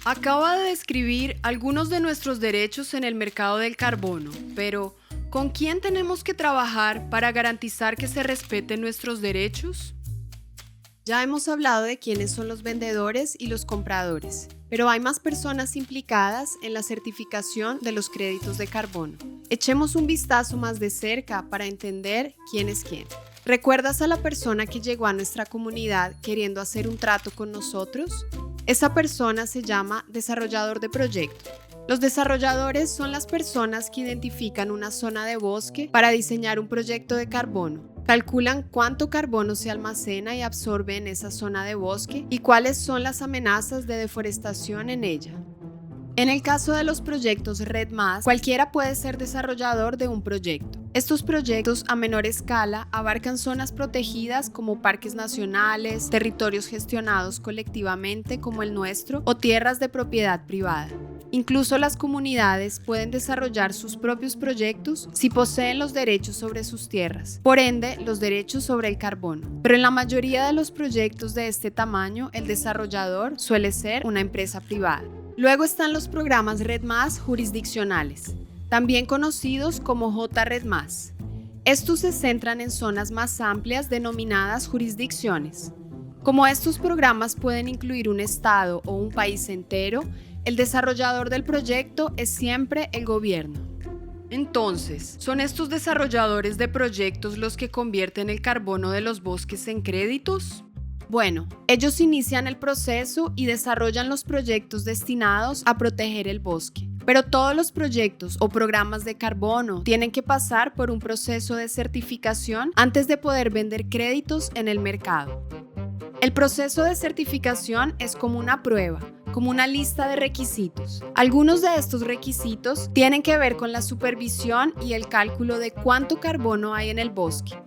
Acaba de describir algunos de nuestros derechos en el mercado del carbono, pero ¿con quién tenemos que trabajar para garantizar que se respeten nuestros derechos? Ya hemos hablado de quiénes son los vendedores y los compradores, pero hay más personas implicadas en la certificación de los créditos de carbono. Echemos un vistazo más de cerca para entender quién es quién. ¿Recuerdas a la persona que llegó a nuestra comunidad queriendo hacer un trato con nosotros? Esa persona se llama desarrollador de proyecto. Los desarrolladores son las personas que identifican una zona de bosque para diseñar un proyecto de carbono. Calculan cuánto carbono se almacena y absorbe en esa zona de bosque y cuáles son las amenazas de deforestación en ella. En el caso de los proyectos REDD+, cualquiera puede ser desarrollador de un proyecto. Estos proyectos a menor escala abarcan zonas protegidas como parques nacionales, territorios gestionados colectivamente como el nuestro o tierras de propiedad privada. Incluso las comunidades pueden desarrollar sus propios proyectos si poseen los derechos sobre sus tierras, por ende, los derechos sobre el carbono. Pero en la mayoría de los proyectos de este tamaño, el desarrollador suele ser una empresa privada. Luego están los programas REDD+ jurisdiccionales, también conocidos como JREDD+. Estos se centran en zonas más amplias denominadas jurisdicciones. Como estos programas pueden incluir un estado o un país entero, el desarrollador del proyecto es siempre el gobierno. Entonces, ¿son estos desarrolladores de proyectos los que convierten el carbono de los bosques en créditos? Bueno, ellos inician el proceso y desarrollan los proyectos destinados a proteger el bosque. Pero todos los proyectos o programas de carbono tienen que pasar por un proceso de certificación antes de poder vender créditos en el mercado. El proceso de certificación es como una prueba, como una lista de requisitos. Algunos de estos requisitos tienen que ver con la supervisión y el cálculo de cuánto carbono hay en el bosque.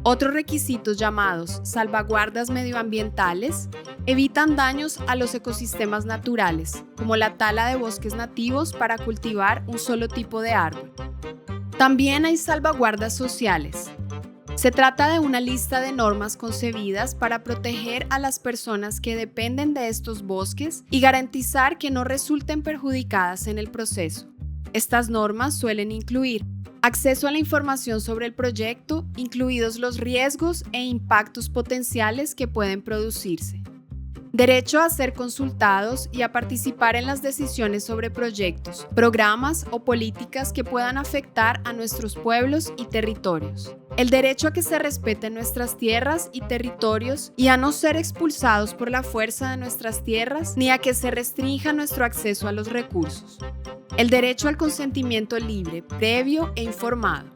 Otros requisitos llamados salvaguardas medioambientales evitan daños a los ecosistemas naturales, como la tala de bosques nativos para cultivar un solo tipo de árbol. También hay salvaguardas sociales. Se trata de una lista de normas concebidas para proteger a las personas que dependen de estos bosques y garantizar que no resulten perjudicadas en el proceso. Estas normas suelen incluir acceso a la información sobre el proyecto, incluidos los riesgos e impactos potenciales que pueden producirse. Derecho a ser consultados y a participar en las decisiones sobre proyectos, programas o políticas que puedan afectar a nuestros pueblos y territorios. El derecho a que se respeten nuestras tierras y territorios y a no ser expulsados por la fuerza de nuestras tierras ni a que se restrinja nuestro acceso a los recursos. El derecho al consentimiento libre, previo e informado.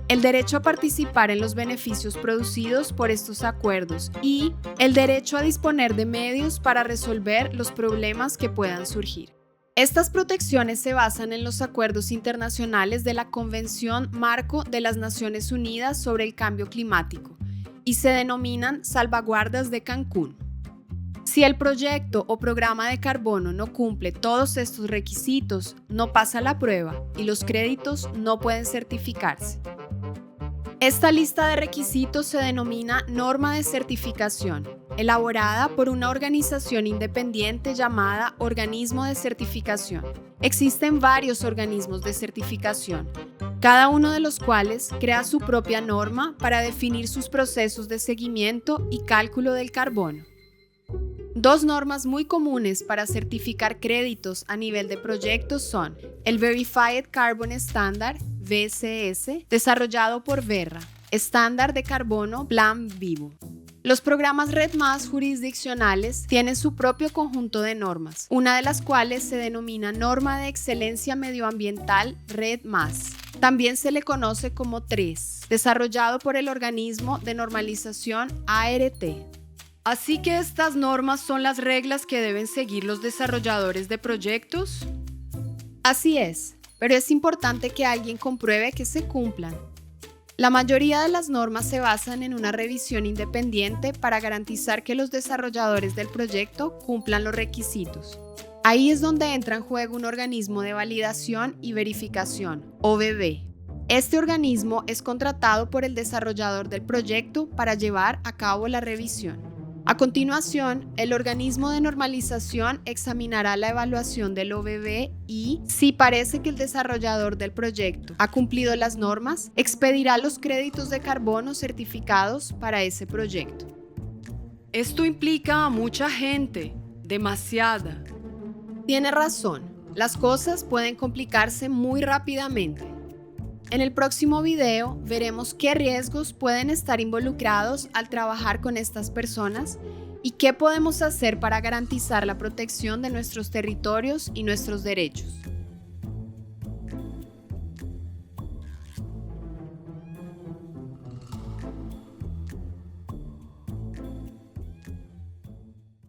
El derecho a participar en los beneficios producidos por estos acuerdos y el derecho a disponer de medios para resolver los problemas que puedan surgir. Estas protecciones se basan en los acuerdos internacionales de la Convención Marco de las Naciones Unidas sobre el Cambio Climático y se denominan salvaguardas de Cancún. Si el proyecto o programa de carbono no cumple todos estos requisitos, no pasa la prueba y los créditos no pueden certificarse. Esta lista de requisitos se denomina norma de certificación, elaborada por una organización independiente llamada Organismo de Certificación. Existen varios organismos de certificación, cada uno de los cuales crea su propia norma para definir sus procesos de seguimiento y cálculo del carbono. Dos normas muy comunes para certificar créditos a nivel de proyectos son el Verified Carbon Standard, VCS, desarrollado por Verra, estándar de carbono Plan Vivo. Los programas REDD+ jurisdiccionales tienen su propio conjunto de normas, una de las cuales se denomina Norma de Excelencia Medioambiental REDD+. También se le conoce como 3, desarrollado por el organismo de normalización ART. ¿Así que estas normas son las reglas que deben seguir los desarrolladores de proyectos? Así es, pero es importante que alguien compruebe que se cumplan. La mayoría de las normas se basan en una revisión independiente para garantizar que los desarrolladores del proyecto cumplan los requisitos. Ahí es donde entra en juego un organismo de validación y verificación, OVB. Este organismo es contratado por el desarrollador del proyecto para llevar a cabo la revisión. A continuación, el organismo de normalización examinará la evaluación del OBB y, si parece que el desarrollador del proyecto ha cumplido las normas, expedirá los créditos de carbono certificados para ese proyecto. Esto implica a mucha gente, demasiada. Tiene razón, las cosas pueden complicarse muy rápidamente. En el próximo video veremos qué riesgos pueden estar involucrados al trabajar con estas personas y qué podemos hacer para garantizar la protección de nuestros territorios y nuestros derechos.